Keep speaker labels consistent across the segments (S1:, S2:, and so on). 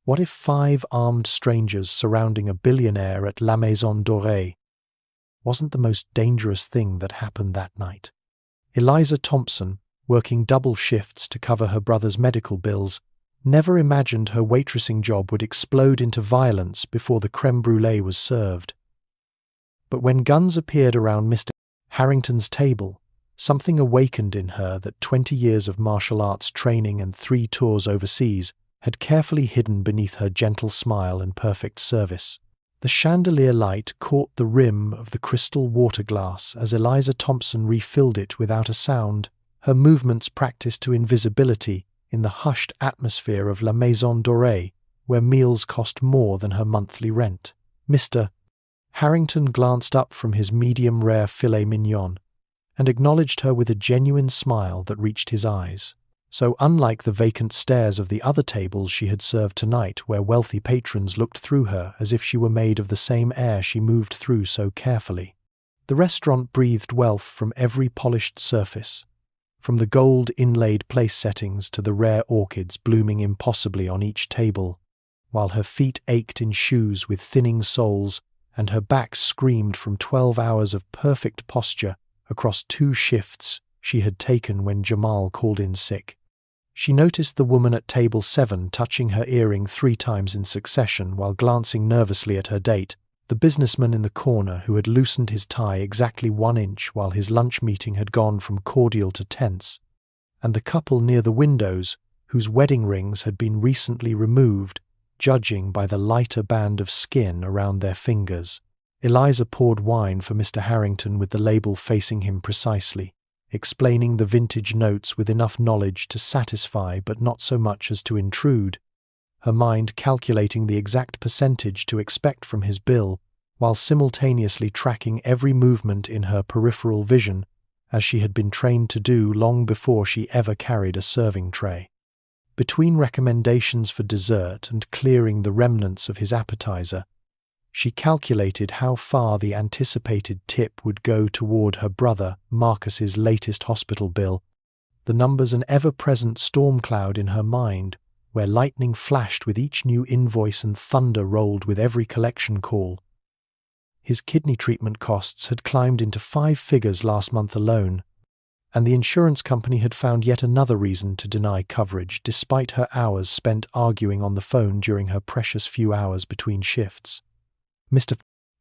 S1: What if 5 armed strangers surrounding a billionaire at La Maison Dorée wasn't the most dangerous thing that happened that night? Eliza Thompson, working double shifts to cover her brother's medical bills, never imagined her waitressing job would explode into violence before the crème brûlée was served. But when guns appeared around Mr. Harrington's table, something awakened in her that 20 years of martial arts training and 3 tours overseas had carefully hidden beneath her gentle smile and perfect service. The chandelier light caught the rim of the crystal water glass as Eliza Thompson refilled it without a sound, her movements practiced to invisibility in the hushed atmosphere of La Maison Dorée, where meals cost more than her monthly rent. Mr. Harrington glanced up from his medium-rare filet mignon and acknowledged her with a genuine smile that reached his eyes. So unlike the vacant stares of the other tables she had served tonight, where wealthy patrons looked through her as if she were made of the same air she moved through so carefully. The restaurant breathed wealth from every polished surface, from the gold inlaid place settings to the rare orchids blooming impossibly on each table, while her feet ached in shoes with thinning soles and her back screamed from 12 hours of perfect posture across 2 shifts she had taken when Jamal called in sick. She noticed the woman at table 7 touching her earring 3 times in succession while glancing nervously at her date, the businessman in the corner who had loosened his tie exactly 1 inch while his lunch meeting had gone from cordial to tense, and the couple near the windows whose wedding rings had been recently removed, judging by the lighter band of skin around their fingers. Eliza poured wine for Mr. Harrington with the label facing him precisely, explaining the vintage notes with enough knowledge to satisfy but not so much as to intrude, her mind calculating the exact percentage to expect from his bill, while simultaneously tracking every movement in her peripheral vision, as she had been trained to do long before she ever carried a serving tray. Between recommendations for dessert and clearing the remnants of his appetizer, she calculated how far the anticipated tip would go toward her brother Marcus's latest hospital bill, the numbers an ever-present storm cloud in her mind, where lightning flashed with each new invoice and thunder rolled with every collection call. His kidney treatment costs had climbed into 5 figures last month alone, and the insurance company had found yet another reason to deny coverage despite her hours spent arguing on the phone during her precious few hours between shifts. Mr.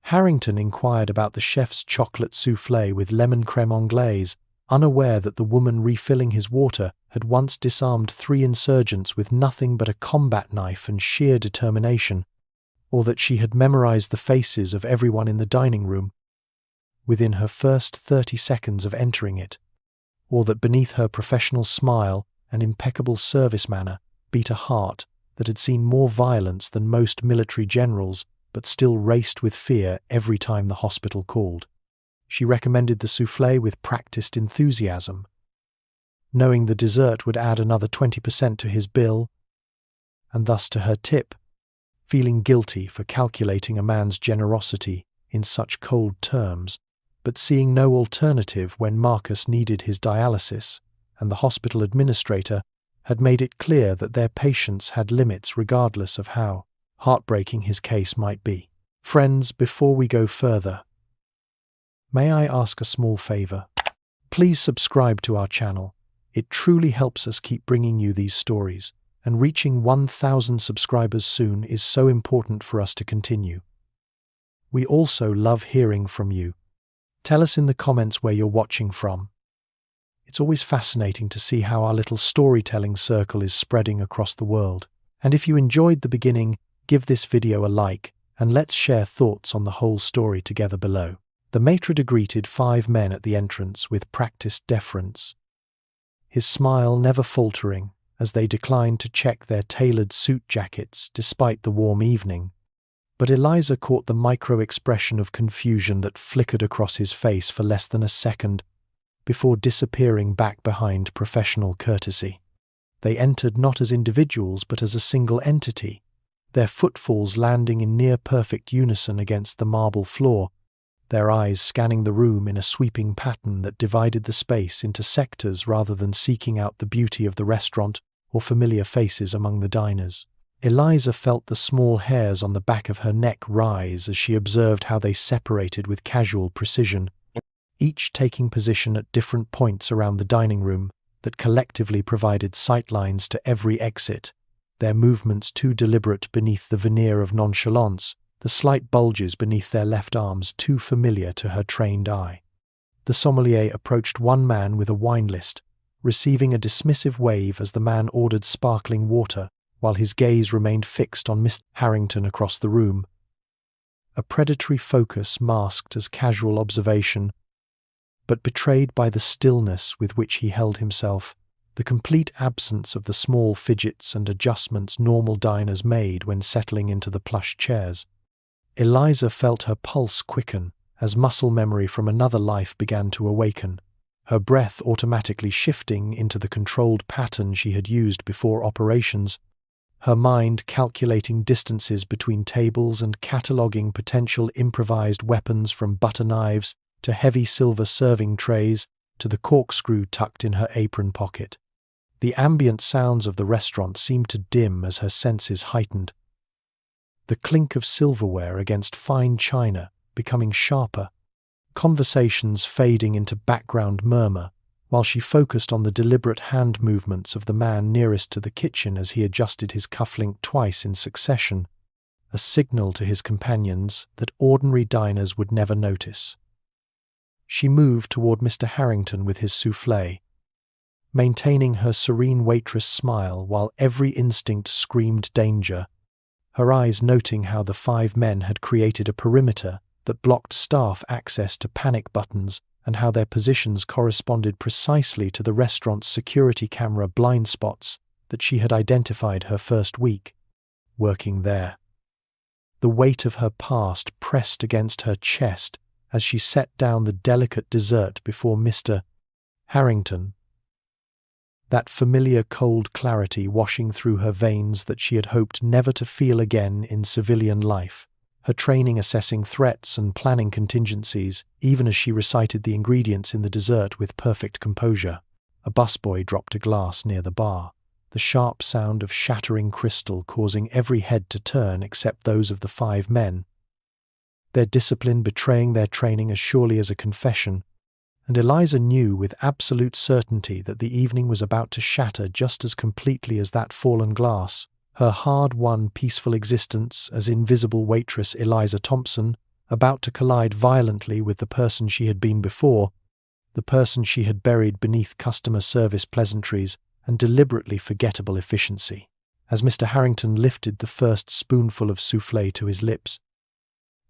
S1: Harrington inquired about the chef's chocolate soufflé with lemon crème anglaise, unaware that the woman refilling his water had once disarmed 3 insurgents with nothing but a combat knife and sheer determination, or that she had memorized the faces of everyone in the dining room within her first 30 seconds of entering it, or that beneath her professional smile and impeccable service manner beat a heart that had seen more violence than most military generals but still raced with fear every time the hospital called. She recommended the soufflé with practiced enthusiasm, knowing the dessert would add another 20% to his bill, and thus to her tip, feeling guilty for calculating a man's generosity in such cold terms, but seeing no alternative when Marcus needed his dialysis, and the hospital administrator had made it clear that their patients had limits regardless of how heartbreaking his case might be. Friends, before we go further, may I ask a small favor? Please subscribe to our channel. It truly helps us keep bringing you these stories, and reaching 1,000 subscribers soon is so important for us to continue. We also love hearing from you. Tell us in the comments where you're watching from. It's always fascinating to see how our little storytelling circle is spreading across the world. And if you enjoyed the beginning, give this video a like, and let's share thoughts on the whole story together below. The maitre d' greeted 5 men at the entrance with practiced deference, his smile never faltering as they declined to check their tailored suit jackets despite the warm evening. But Eliza caught the micro-expression of confusion that flickered across his face for less than a second before disappearing back behind professional courtesy. They entered not as individuals but as a single entity, their footfalls landing in near-perfect unison against the marble floor, their eyes scanning the room in a sweeping pattern that divided the space into sectors rather than seeking out the beauty of the restaurant or familiar faces among the diners. Eliza felt the small hairs on the back of her neck rise as she observed how they separated with casual precision, each taking position at different points around the dining room that collectively provided sightlines to every exit, their movements too deliberate beneath the veneer of nonchalance, the slight bulges beneath their left arms too familiar to her trained eye. The sommelier approached one man with a wine list, receiving a dismissive wave as the man ordered sparkling water, while his gaze remained fixed on Mr. Harrington across the room. A predatory focus masked as casual observation, but betrayed by the stillness with which he held himself, the complete absence of the small fidgets and adjustments normal diners made when settling into the plush chairs. Eliza felt her pulse quicken as muscle memory from another life began to awaken, her breath automatically shifting into the controlled pattern she had used before operations, her mind calculating distances between tables and cataloguing potential improvised weapons from butter knives to heavy silver serving trays to the corkscrew tucked in her apron pocket. The ambient sounds of the restaurant seemed to dim as her senses heightened, the clink of silverware against fine china becoming sharper, conversations fading into background murmur, while she focused on the deliberate hand movements of the man nearest to the kitchen as he adjusted his cufflink twice in succession, a signal to his companions that ordinary diners would never notice. She moved toward Mr. Harrington with his soufflé, maintaining her serene waitress smile while every instinct screamed danger, her eyes noting how the 5 men had created a perimeter that blocked staff access to panic buttons and how their positions corresponded precisely to the restaurant's security camera blind spots that she had identified her first week working there. The weight of her past pressed against her chest as she set down the delicate dessert before Mr. Harrington, that familiar cold clarity washing through her veins that she had hoped never to feel again in civilian life, her training assessing threats and planning contingencies, even as she recited the ingredients in the dessert with perfect composure. A busboy dropped a glass near the bar, the sharp sound of shattering crystal causing every head to turn except those of the 5 men, their discipline betraying their training as surely as a confession, and Eliza knew with absolute certainty that the evening was about to shatter just as completely as that fallen glass, her hard-won peaceful existence as invisible waitress Eliza Thompson about to collide violently with the person she had been before, the person she had buried beneath customer service pleasantries and deliberately forgettable efficiency. As Mr. Harrington lifted the first spoonful of soufflé to his lips,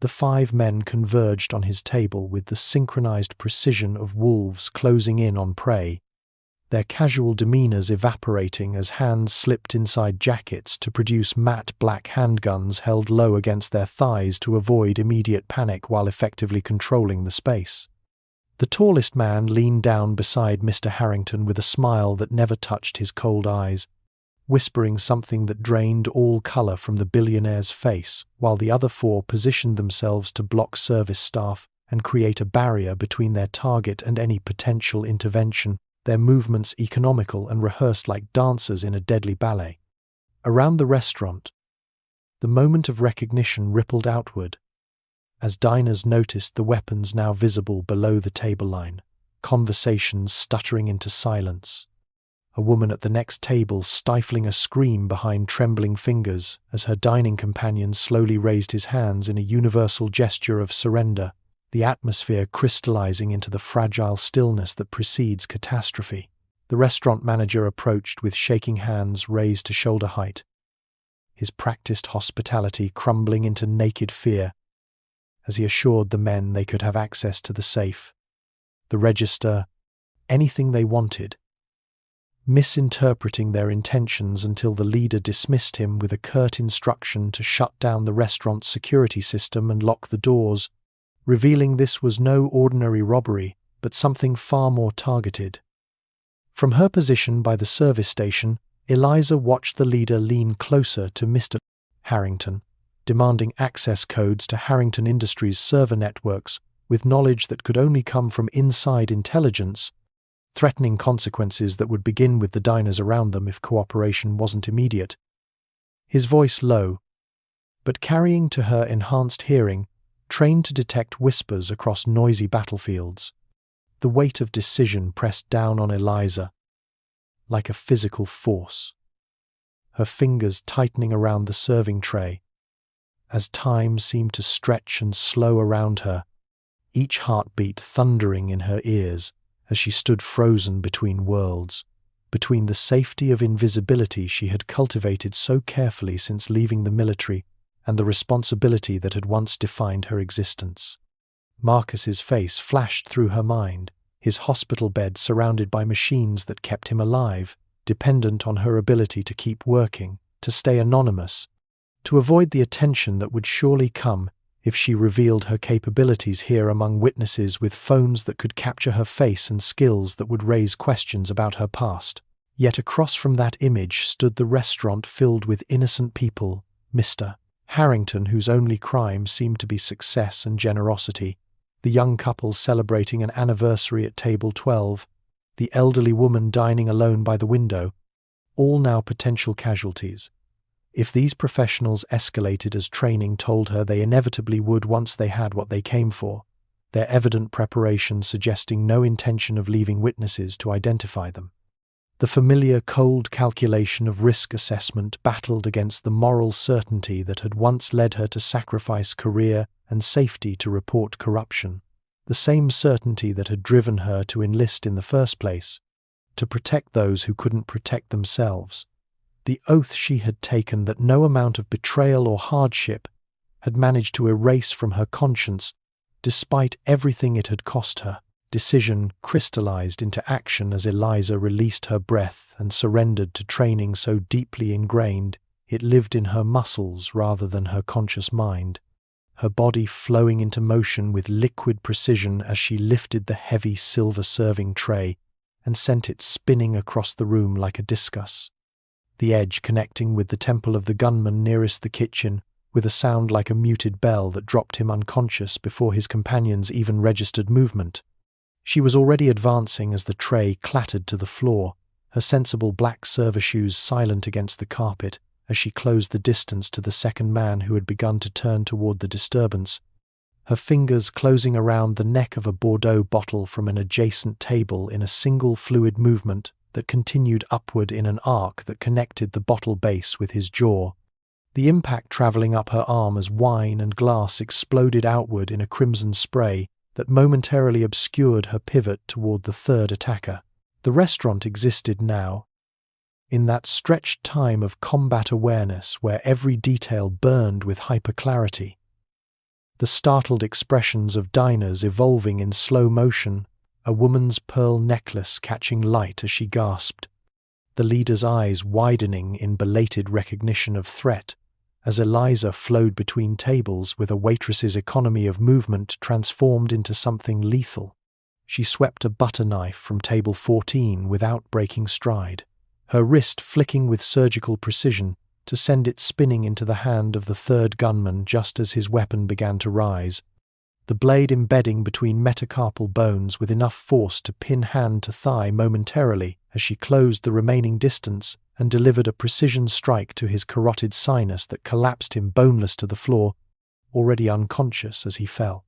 S1: the 5 men converged on his table with the synchronized precision of wolves closing in on prey, their casual demeanors evaporating as hands slipped inside jackets to produce matte black handguns held low against their thighs to avoid immediate panic while effectively controlling the space. The tallest man leaned down beside Mr. Harrington with a smile that never touched his cold eyes, whispering something that drained all color from the billionaire's face, while the other 4 positioned themselves to block service staff and create a barrier between their target and any potential intervention, their movements economical and rehearsed like dancers in a deadly ballet. Around the restaurant, the moment of recognition rippled outward, as diners noticed the weapons now visible below the table line, conversations stuttering into silence, a woman at the next table stifling a scream behind trembling fingers as her dining companion slowly raised his hands in a universal gesture of surrender, the atmosphere crystallizing into the fragile stillness that precedes catastrophe. The restaurant manager approached with shaking hands raised to shoulder height, his practiced hospitality crumbling into naked fear as he assured the men they could have access to the safe, the register, anything they wanted, misinterpreting their intentions until the leader dismissed him with a curt instruction to shut down the restaurant's security system and lock the doors, revealing this was no ordinary robbery, but something far more targeted. From her position by the service station, Eliza watched the leader lean closer to Mr. Harrington, demanding access codes to Harrington Industries' server networks with knowledge that could only come from inside intelligence, threatening consequences that would begin with the diners around them if cooperation wasn't immediate. his voice low, but carrying to her enhanced hearing, trained to detect whispers across noisy battlefields. The weight of decision pressed down on Eliza like a physical force, her fingers tightening around the serving tray. As time seemed to stretch and slow around her, each heartbeat thundering in her ears as she stood frozen between worlds, between the safety of invisibility she had cultivated so carefully since leaving the military and the responsibility that had once defined her existence. Marcus's face flashed through her mind, his hospital bed surrounded by machines that kept him alive, dependent on her ability to keep working, to stay anonymous, to avoid the attention that would surely come if she revealed her capabilities here among witnesses with phones that could capture her face and skills that would raise questions about her past. Yet across from that image stood the restaurant filled with innocent people, Mr. Harrington, whose only crime seemed to be success and generosity, the young couple celebrating an anniversary at table 12, the elderly woman dining alone by the window, all now potential casualties. If these professionals escalated as training told her they inevitably would once they had what they came for, their evident preparation suggesting no intention of leaving witnesses to identify them. The familiar cold calculation of risk assessment battled against the moral certainty that had once led her to sacrifice career and safety to report corruption, the same certainty that had driven her to enlist in the first place, to protect those who couldn't protect themselves. The oath she had taken that no amount of betrayal or hardship had managed to erase from her conscience, despite everything it had cost her. Decision crystallized into action as Eliza released her breath and surrendered to training so deeply ingrained it lived in her muscles rather than her conscious mind, her body flowing into motion with liquid precision as she lifted the heavy silver serving tray and sent it spinning across the room like a discus, the edge connecting with the temple of the gunman nearest the kitchen with a sound like a muted bell that dropped him unconscious before his companions even registered movement. She was already advancing as the tray clattered to the floor, her sensible black server shoes silent against the carpet as she closed the distance to the second man who had begun to turn toward the disturbance, her fingers closing around the neck of a Bordeaux bottle from an adjacent table in a single fluid movement that continued upward in an arc that connected the bottle base with his jaw, the impact traveling up her arm as wine and glass exploded outward in a crimson spray that momentarily obscured her pivot toward the third attacker. The restaurant existed now, in that stretched time of combat awareness where every detail burned with hyperclarity. The startled expressions of diners evolving in slow motion, a woman's pearl necklace catching light as she gasped, the leader's eyes widening in belated recognition of threat, as Eliza flowed between tables with a waitress's economy of movement transformed into something lethal. She swept a butter knife from table 14 without breaking stride, her wrist flicking with surgical precision to send it spinning into the hand of the third gunman just as his weapon began to rise, the blade embedding between metacarpal bones with enough force to pin hand to thigh momentarily as she closed the remaining distance and delivered a precision strike to his carotid sinus that collapsed him boneless to the floor, already unconscious as he fell.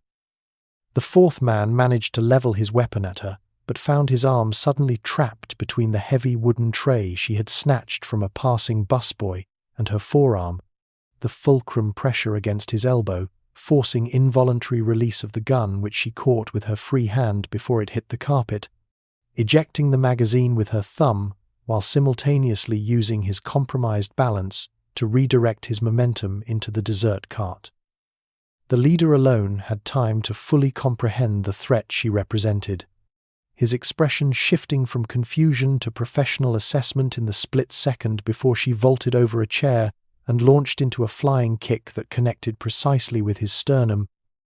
S1: The fourth man managed to level his weapon at her, but found his arm suddenly trapped between the heavy wooden tray she had snatched from a passing busboy and her forearm, the fulcrum pressure against his elbow, forcing involuntary release of the gun which she caught with her free hand before it hit the carpet, ejecting the magazine with her thumb while simultaneously using his compromised balance to redirect his momentum into the dessert cart. The leader alone had time to fully comprehend the threat she represented, his expression shifting from confusion to professional assessment in the split second before she vaulted over a chair and launched into a flying kick that connected precisely with his sternum,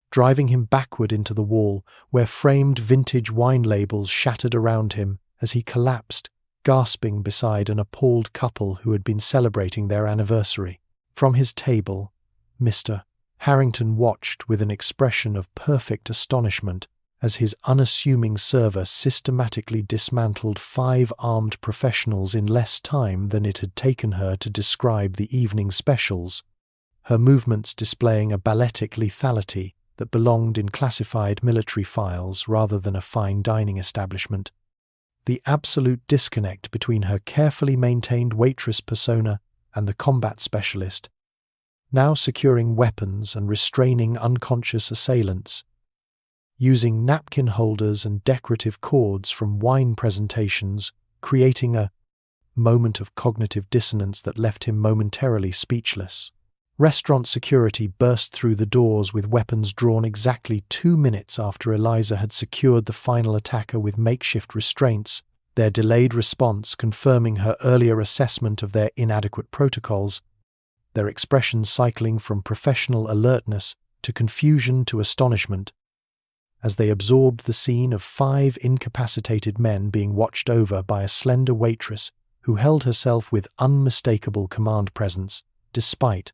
S1: driving him backward into the wall, where framed vintage wine labels shattered around him as he collapsed, gasping beside an appalled couple who had been celebrating their anniversary. From his table, Mr. Harrington watched with an expression of perfect astonishment as his unassuming server systematically dismantled 5 armed professionals in less time than it had taken her to describe the evening specials, her movements displaying a balletic lethality that belonged in classified military files rather than a fine dining establishment. The absolute disconnect between her carefully maintained waitress persona and the combat specialist, now securing weapons and restraining unconscious assailants, using napkin holders and decorative cords from wine presentations, creating a moment of cognitive dissonance that left him momentarily speechless. Restaurant security burst through the doors with weapons drawn exactly 2 minutes after Eliza had secured the final attacker with makeshift restraints, their delayed response confirming her earlier assessment of their inadequate protocols, their expressions cycling from professional alertness to confusion to astonishment, as they absorbed the scene of 5 incapacitated men being watched over by a slender waitress who held herself with unmistakable command presence, despite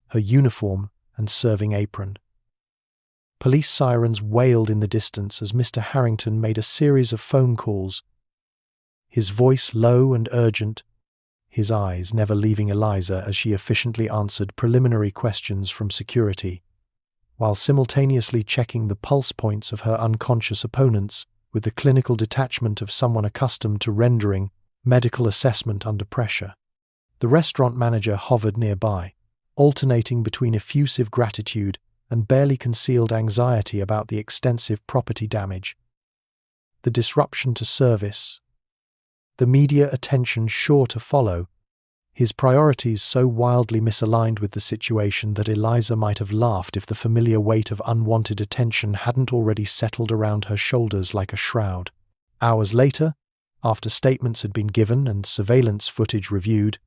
S1: her uniform and serving apron. Police sirens wailed in the distance as Mr. Harrington made a series of phone calls, his voice low and urgent, his eyes never leaving Eliza as she efficiently answered preliminary questions from security, while simultaneously checking the pulse points of her unconscious opponents with the clinical detachment of someone accustomed to rendering medical assessment under pressure. The restaurant manager hovered nearby, alternating between effusive gratitude and barely concealed anxiety about the extensive property damage, the disruption to service, the media attention sure to follow, his priorities so wildly misaligned with the situation that Eliza might have laughed if the familiar weight of unwanted attention hadn't already settled around her shoulders like a shroud. Hours later, after statements had been given and surveillance footage reviewed,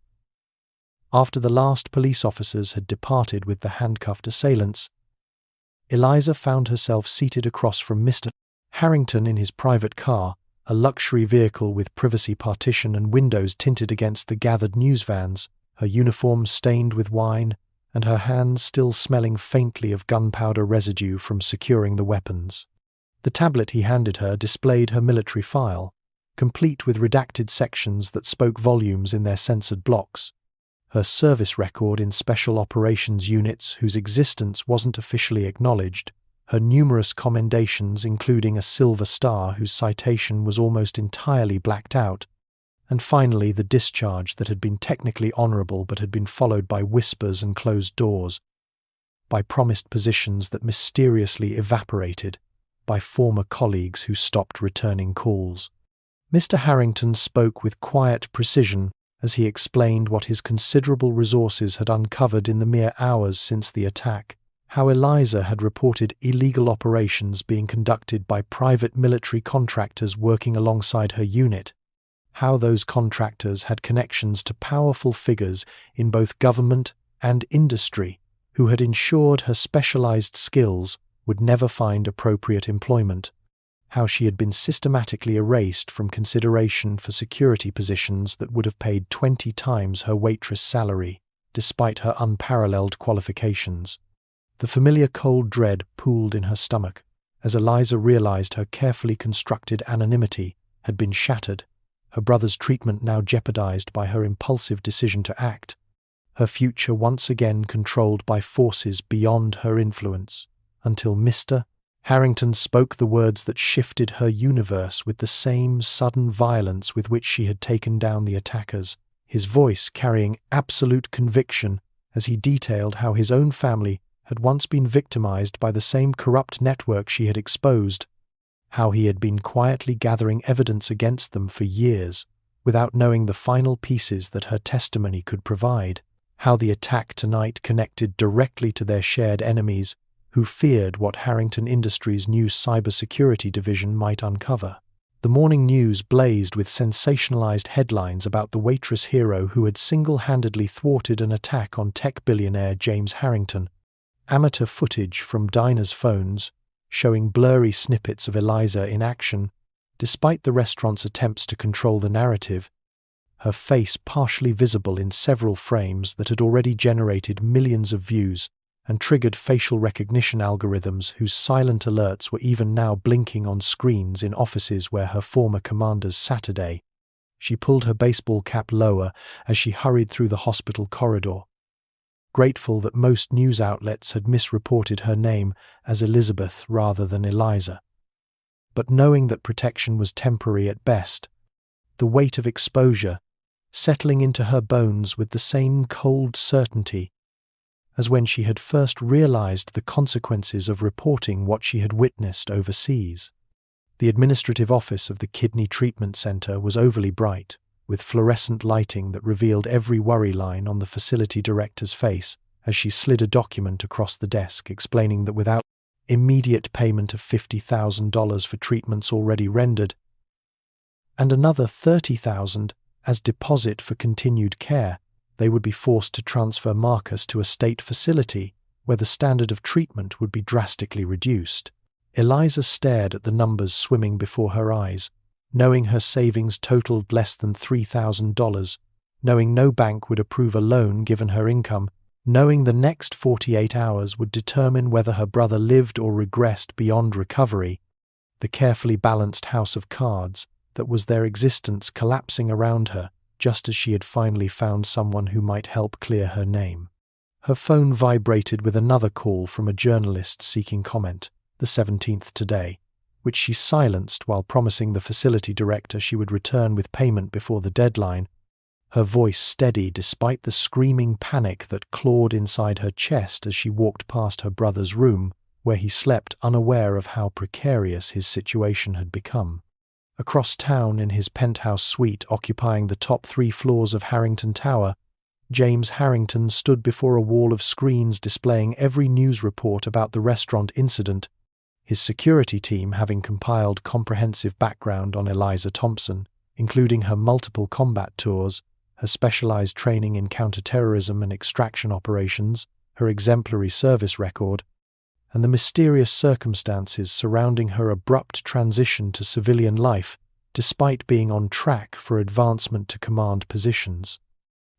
S1: after the last police officers had departed with the handcuffed assailants, Eliza found herself seated across from Mr. Harrington in his private car, a luxury vehicle with privacy partition and windows tinted against the gathered news vans, her uniform stained with wine, and her hands still smelling faintly of gunpowder residue from securing the weapons. The tablet he handed her displayed her military file, complete with redacted sections that spoke volumes in their censored blocks, her service record in special operations units whose existence wasn't officially acknowledged, her numerous commendations including a Silver Star whose citation was almost entirely blacked out, and finally the discharge that had been technically honourable but had been followed by whispers and closed doors, by promised positions that mysteriously evaporated, by former colleagues who stopped returning calls. Mr. Harrington spoke with quiet precision as he explained what his considerable resources had uncovered in the mere hours since the attack, how Eliza had reported illegal operations being conducted by private military contractors working alongside her unit, how those contractors had connections to powerful figures in both government and industry who had ensured her specialized skills would never find appropriate employment, how she had been systematically erased from consideration for security positions that would have paid 20 times her waitress salary, despite her unparalleled qualifications. The familiar cold dread pooled in her stomach as Eliza realized her carefully constructed anonymity had been shattered, her brother's treatment now jeopardized by her impulsive decision to act, her future once again controlled by forces beyond her influence, until Mr. Harrington spoke the words that shifted her universe with the same sudden violence with which she had taken down the attackers, his voice carrying absolute conviction as he detailed how his own family had once been victimized by the same corrupt network she had exposed, how he had been quietly gathering evidence against them for years, without knowing the final pieces that her testimony could provide, how the attack tonight connected directly to their shared enemies, who feared what Harrington Industries' new cybersecurity division might uncover. The morning news blazed with sensationalized headlines about the waitress hero who had single-handedly thwarted an attack on tech billionaire James Harrington, amateur footage from diners' phones showing blurry snippets of Eliza in action, despite the restaurant's attempts to control the narrative, her face partially visible in several frames that had already generated millions of views and triggered facial recognition algorithms whose silent alerts were even now blinking on screens in offices where her former commanders sat today. She pulled her baseball cap lower as she hurried through the hospital corridor, grateful that most news outlets had misreported her name as Elizabeth rather than Eliza. But knowing that protection was temporary at best, the weight of exposure settling into her bones with the same cold certainty as when she had first realized the consequences of reporting what she had witnessed overseas. The administrative office of the Kidney Treatment Center was overly bright, with fluorescent lighting that revealed every worry line on the facility director's face as she slid a document across the desk explaining that without immediate payment of $50,000 for treatments already rendered, and another $30,000 as deposit for continued care, they would be forced to transfer Marcus to a state facility where the standard of treatment would be drastically reduced. Eliza stared at the numbers swimming before her eyes, knowing her savings totaled less than $3,000, knowing no bank would approve a loan given her income, knowing the next 48 hours would determine whether her brother lived or regressed beyond recovery, the carefully balanced house of cards that was their existence collapsing around her, just as she had finally found someone who might help clear her name. Her phone vibrated with another call from a journalist seeking comment, the 17th today, which she silenced while promising the facility director she would return with payment before the deadline, her voice steady despite the screaming panic that clawed inside her chest as she walked past her brother's room, where he slept unaware of how precarious his situation had become. Across town in his penthouse suite occupying the top 3 floors of Harrington Tower, James Harrington stood before a wall of screens displaying every news report about the restaurant incident, his security team having compiled comprehensive background on Eliza Thompson, including her multiple combat tours, her specialized training in counterterrorism and extraction operations, her exemplary service record, and the mysterious circumstances surrounding her abrupt transition to civilian life, despite being on track for advancement to command positions.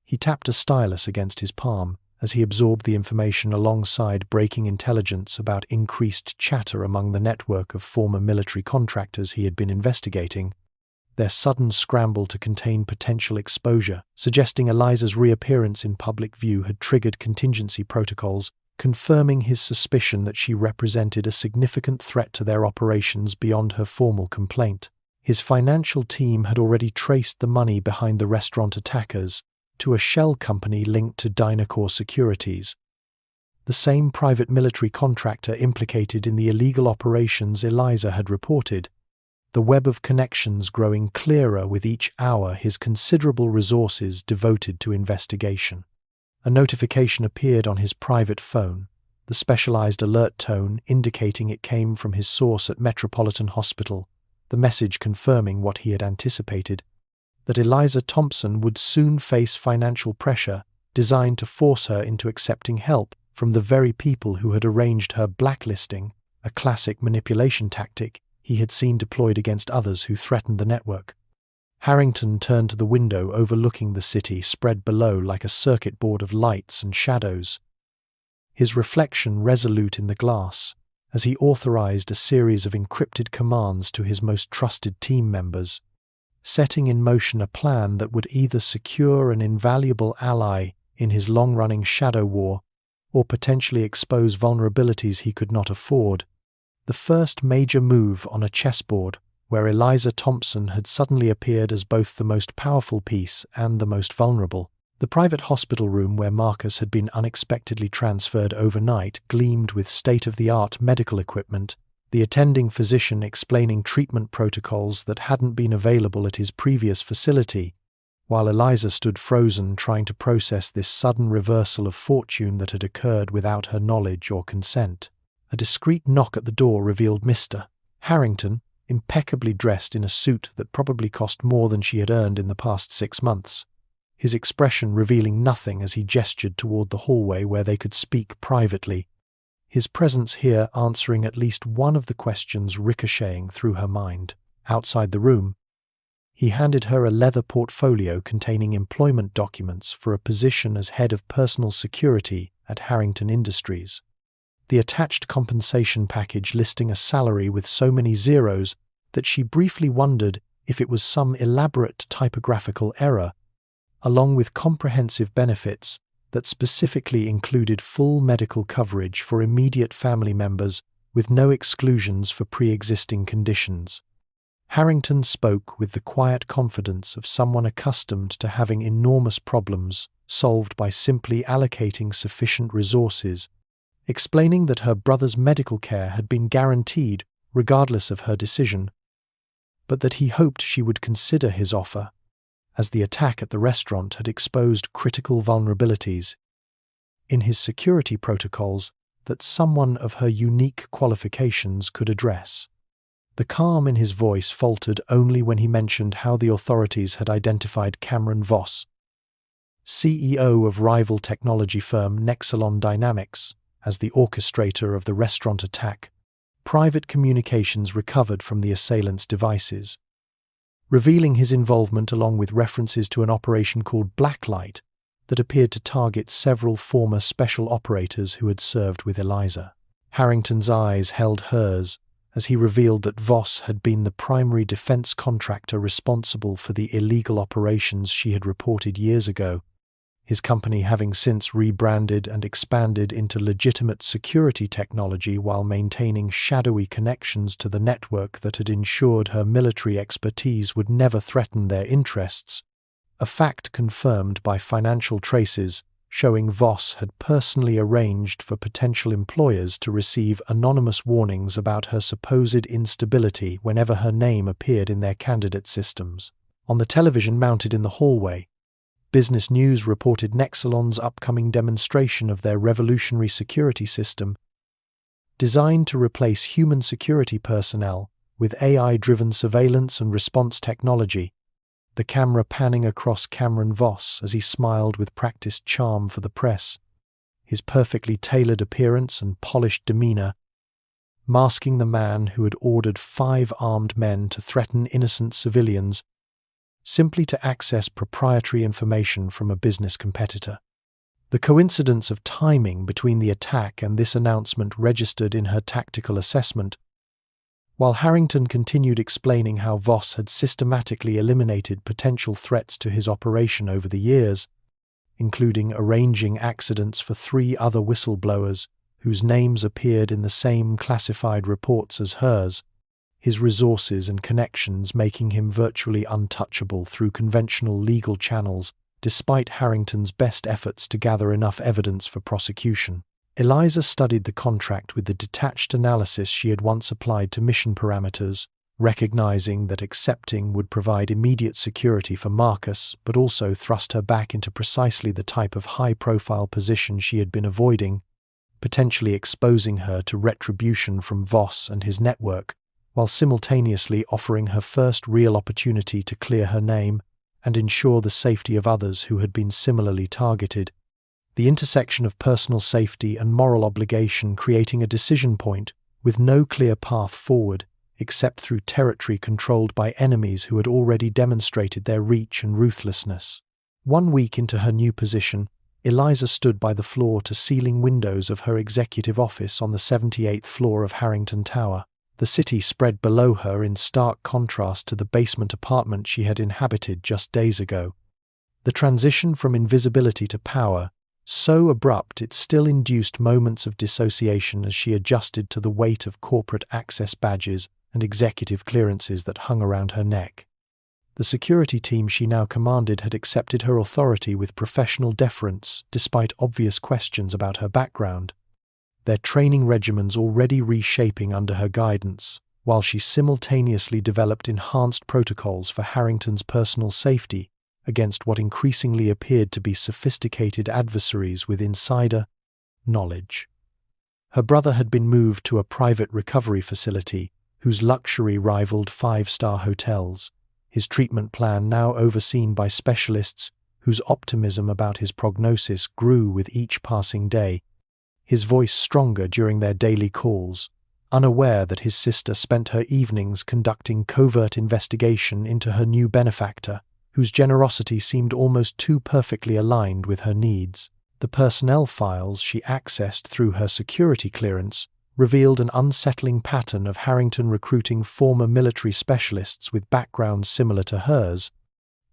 S1: He tapped a stylus against his palm as he absorbed the information alongside breaking intelligence about increased chatter among the network of former military contractors he had been investigating, their sudden scramble to contain potential exposure, suggesting Eliza's reappearance in public view had triggered contingency protocols, confirming his suspicion that she represented a significant threat to their operations beyond her formal complaint. His financial team had already traced the money behind the restaurant attackers to a shell company linked to Dynacor Securities, the same private military contractor implicated in the illegal operations Eliza had reported, the web of connections growing clearer with each hour his considerable resources devoted to investigation. A notification appeared on his private phone, the specialized alert tone indicating it came from his source at Metropolitan Hospital, the message confirming what he had anticipated, that Eliza Thompson would soon face financial pressure designed to force her into accepting help from the very people who had arranged her blacklisting, a classic manipulation tactic he had seen deployed against others who threatened the network. Harrington turned to the window overlooking the city spread below like a circuit board of lights and shadows, his reflection resolute in the glass, as he authorized a series of encrypted commands to his most trusted team members, setting in motion a plan that would either secure an invaluable ally in his long-running shadow war or potentially expose vulnerabilities he could not afford. The first major move on a chessboard where Eliza Thompson had suddenly appeared as both the most powerful piece and the most vulnerable. The private hospital room where Marcus had been unexpectedly transferred overnight gleamed with state-of-the-art medical equipment, the attending physician explaining treatment protocols that hadn't been available at his previous facility, while Eliza stood frozen trying to process this sudden reversal of fortune that had occurred without her knowledge or consent. A discreet knock at the door revealed Mr. Harrington, impeccably dressed in a suit that probably cost more than she had earned in the past 6 months, his expression revealing nothing as he gestured toward the hallway where they could speak privately, his presence here answering at least one of the questions ricocheting through her mind. Outside the room, he handed her a leather portfolio containing employment documents for a position as head of personal security at Harrington Industries. The attached compensation package listing a salary with so many zeros that she briefly wondered if it was some elaborate typographical error, along with comprehensive benefits that specifically included full medical coverage for immediate family members with no exclusions for pre-existing conditions. Harrington spoke with the quiet confidence of someone accustomed to having enormous problems solved by simply allocating sufficient resources, explaining that her brother's medical care had been guaranteed regardless of her decision, but that he hoped she would consider his offer, as the attack at the restaurant had exposed critical vulnerabilities in his security protocols that someone of her unique qualifications could address. The calm in his voice faltered only when he mentioned how the authorities had identified Cameron Voss, CEO of rival technology firm Nexalon Dynamics, as the orchestrator of the restaurant attack. Private communications recovered from the assailants' devices, revealing his involvement along with references to an operation called Blacklight that appeared to target several former special operators who had served with Eliza. Harrington's eyes held hers as he revealed that Voss had been the primary defense contractor responsible for the illegal operations she had reported years ago, his company having since rebranded and expanded into legitimate security technology while maintaining shadowy connections to the network that had ensured her military expertise would never threaten their interests, a fact confirmed by financial traces showing Voss had personally arranged for potential employers to receive anonymous warnings about her supposed instability whenever her name appeared in their candidate systems. On the television mounted in the hallway, Business News reported Nexalon's upcoming demonstration of their revolutionary security system, designed to replace human security personnel with AI-driven surveillance and response technology, the camera panning across Cameron Voss as he smiled with practiced charm for the press, his perfectly tailored appearance and polished demeanor masking the man who had ordered 5 armed men to threaten innocent civilians simply to access proprietary information from a business competitor. The coincidence of timing between the attack and this announcement registered in her tactical assessment, while Harrington continued explaining how Voss had systematically eliminated potential threats to his operation over the years, including arranging accidents for 3 other whistleblowers whose names appeared in the same classified reports as hers, his resources and connections making him virtually untouchable through conventional legal channels, despite Harrington's best efforts to gather enough evidence for prosecution. Eliza studied the contract with the detached analysis she had once applied to mission parameters, recognizing that accepting would provide immediate security for Marcus, but also thrust her back into precisely the type of high-profile position she had been avoiding, potentially exposing her to retribution from Voss and his network, while simultaneously offering her first real opportunity to clear her name and ensure the safety of others who had been similarly targeted. The intersection of personal safety and moral obligation creating a decision point with no clear path forward except through territory controlled by enemies who had already demonstrated their reach and ruthlessness. 1 week into her new position, Eliza stood by the floor-to-ceiling windows of her executive office on the 78th floor of Harrington Tower. The city spread below her in stark contrast to the basement apartment she had inhabited just days ago. The transition from invisibility to power, so abrupt it still induced moments of dissociation as she adjusted to the weight of corporate access badges and executive clearances that hung around her neck. The security team she now commanded had accepted her authority with professional deference despite obvious questions about her background, their training regimens already reshaping under her guidance, while she simultaneously developed enhanced protocols for Harrington's personal safety against what increasingly appeared to be sophisticated adversaries with insider knowledge. Her brother had been moved to a private recovery facility whose luxury rivaled 5-star hotels, his treatment plan now overseen by specialists whose optimism about his prognosis grew with each passing day, his voice stronger during their daily calls, unaware that his sister spent her evenings conducting covert investigation into her new benefactor, whose generosity seemed almost too perfectly aligned with her needs. The personnel files she accessed through her security clearance revealed an unsettling pattern of Harrington recruiting former military specialists with backgrounds similar to hers,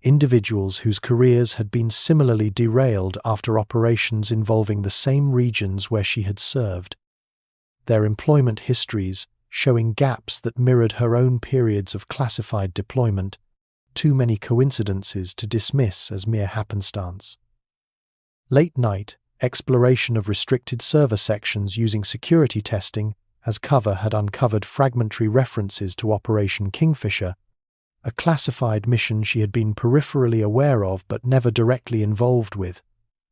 S1: individuals whose careers had been similarly derailed after operations involving the same regions where she had served. Their employment histories showing gaps that mirrored her own periods of classified deployment, too many coincidences to dismiss as mere happenstance. Late-night exploration of restricted server sections using security testing as cover had uncovered fragmentary references to Operation Kingfisher, a classified mission she had been peripherally aware of but never directly involved with,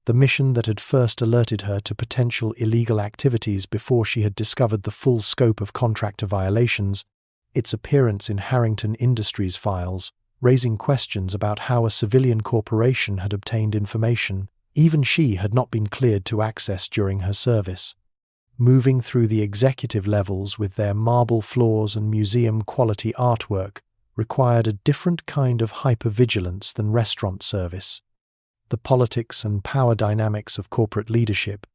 S1: the mission that had first alerted her to potential illegal activities before she had discovered the full scope of contractor violations, its appearance in Harrington Industries files, raising questions about how a civilian corporation had obtained information even she had not been cleared to access during her service. Moving through the executive levels with their marble floors and museum-quality artwork required a different kind of hypervigilance than restaurant service. The politics and power dynamics of corporate leadership,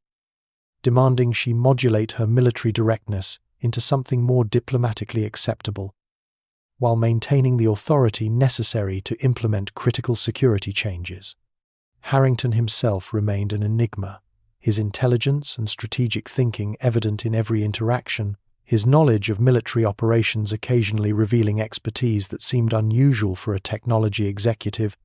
S1: demanding she modulate her military directness into something more diplomatically acceptable, while maintaining the authority necessary to implement critical security changes. Harrington himself remained an enigma, his intelligence and strategic thinking evident in every interaction, his knowledge of military operations occasionally revealing expertise that seemed unusual for a technology executive,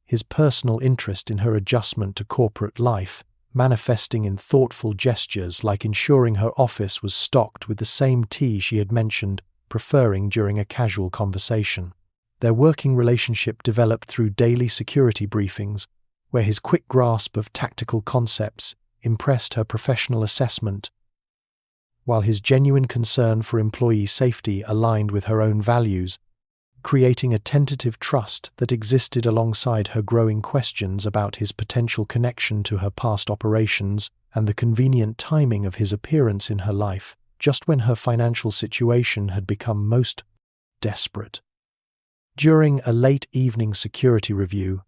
S1: his personal interest in her adjustment to corporate life, manifesting in thoughtful gestures like ensuring her office was stocked with the same tea she had mentioned preferring during a casual conversation. Their working relationship developed through daily security briefings, where his quick grasp of tactical concepts impressed her professional assessment, while his genuine concern for employee safety aligned with her own values, creating a tentative trust that existed alongside her growing questions about his potential connection to her past operations and the convenient timing of his appearance in her life, just when her financial situation had become most desperate. During a late evening security review,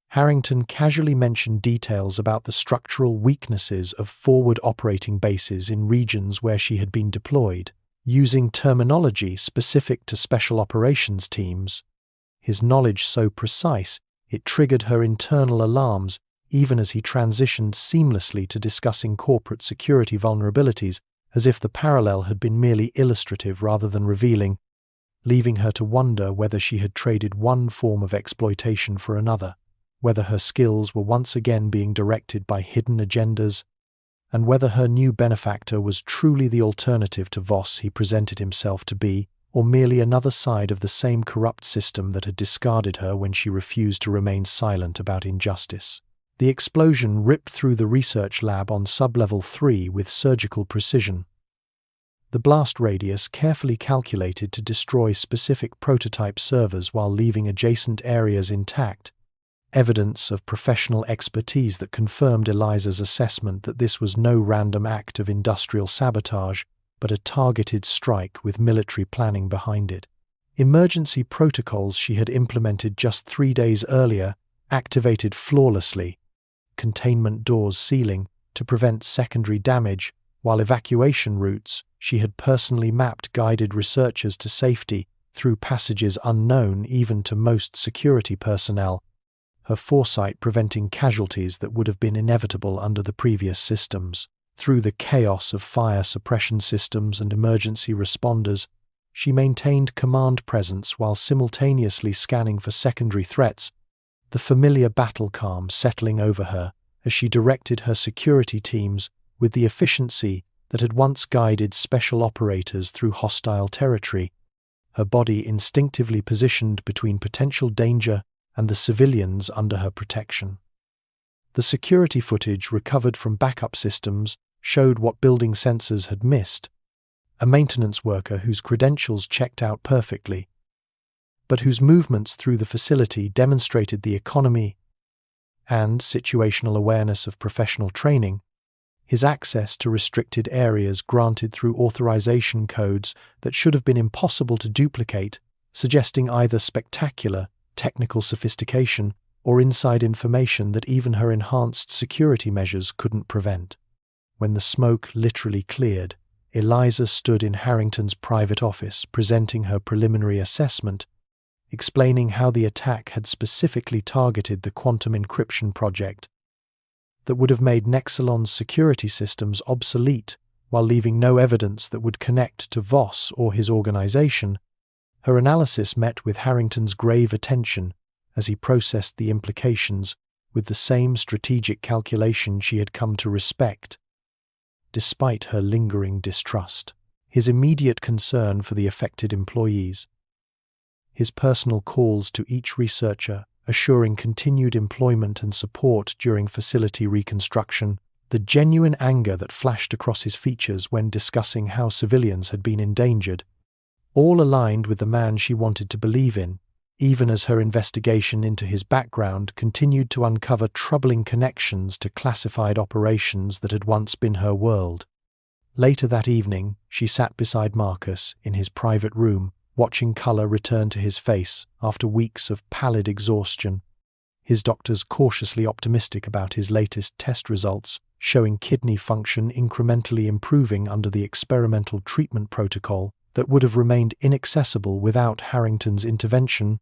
S1: Harrington casually mentioned details about the structural weaknesses of forward operating bases in regions where she had been deployed, using terminology specific to special operations teams. His knowledge so precise, it triggered her internal alarms even as he transitioned seamlessly to discussing corporate security vulnerabilities, as if the parallel had been merely illustrative rather than revealing, leaving her to wonder whether she had traded one form of exploitation for another, whether her skills were once again being directed by hidden agendas, and whether her new benefactor was truly the alternative to Voss he presented himself to be, or merely another side of the same corrupt system that had discarded her when she refused to remain silent about injustice. The explosion ripped through the research lab on Sublevel 3 with surgical precision. The blast radius carefully calculated to destroy specific prototype servers while leaving adjacent areas intact, evidence of professional expertise that confirmed Eliza's assessment that this was no random act of industrial sabotage, but a targeted strike with military planning behind it. Emergency protocols she had implemented just 3 days earlier activated flawlessly, containment doors sealing to prevent secondary damage, while evacuation routes she had personally mapped guided researchers to safety through passages unknown even to most security personnel, her foresight preventing casualties that would have been inevitable under the previous systems. Through the chaos of fire suppression systems and emergency responders, she maintained command presence while simultaneously scanning for secondary threats, the familiar battle calm settling over her as she directed her security teams with the efficiency that had once guided special operators through hostile territory, her body instinctively positioned between potential danger and the civilians under her protection. The security footage recovered from backup systems showed what building sensors had missed, a maintenance worker whose credentials checked out perfectly, but whose movements through the facility demonstrated the economy and situational awareness of professional training, his access to restricted areas granted through authorization codes that should have been impossible to duplicate, suggesting either spectacular technical sophistication or inside information that even her enhanced security measures couldn't prevent. When the smoke literally cleared, Eliza stood in Harrington's private office presenting her preliminary assessment, explaining how the attack had specifically targeted the quantum encryption project that would have made Nexalon's security systems obsolete while leaving no evidence that would connect to Voss or his organization. Her analysis met with Harrington's grave attention as he processed the implications with the same strategic calculation she had come to respect. Despite her lingering distrust, his immediate concern for the affected employees, his personal calls to each researcher assuring continued employment and support during facility reconstruction, the genuine anger that flashed across his features when discussing how civilians had been endangered, all aligned with the man she wanted to believe in, even as her investigation into his background continued to uncover troubling connections to classified operations that had once been her world. Later that evening, she sat beside Marcus in his private room, watching color return to his face after weeks of pallid exhaustion. His doctors cautiously optimistic about his latest test results, showing kidney function incrementally improving under the experimental treatment protocol that would have remained inaccessible without Harrington's intervention,